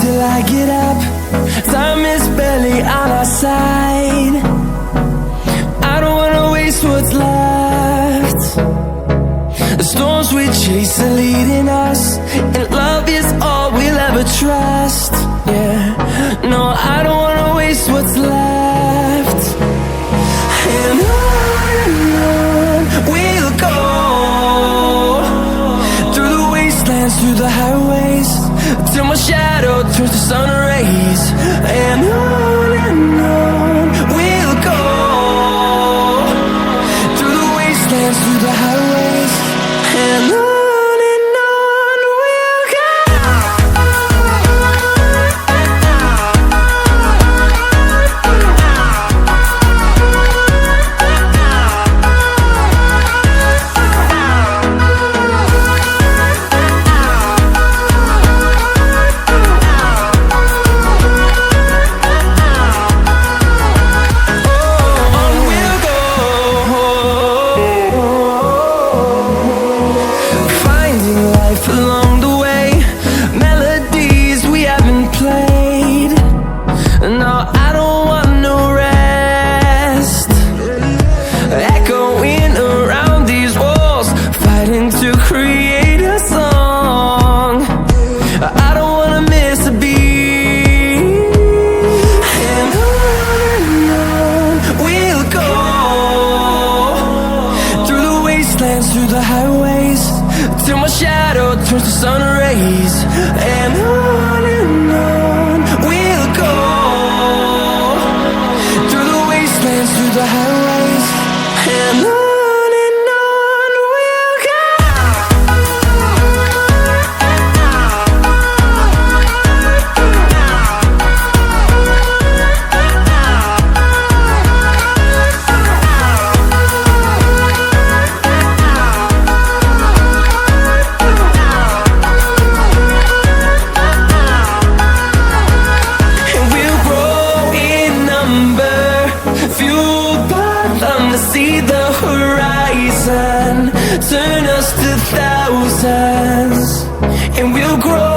till I get up. Time is barely on our side. I don't wanna waste what's left. The storms we chase are leading us, and love is all we'll ever trust. Yeah, no, I don't wanna waste what's left. And on we'll go, through the wastelands, through the highways, till my shadow turns to sun rays. And on we'll go, through the wastelands, through the highways, and on we'll go. Along the way, melodies we haven't played. No, I don't want no rest. Echoing around these walls, fighting to create a song. I don't wanna miss a beat. And on we'll go, through the wastelands, through the highways, till my shadow turns to sun rays. And on we'll go, through the wastelands, through the highways, and on we'll go. See the horizon turn us to thousands, and we'll grow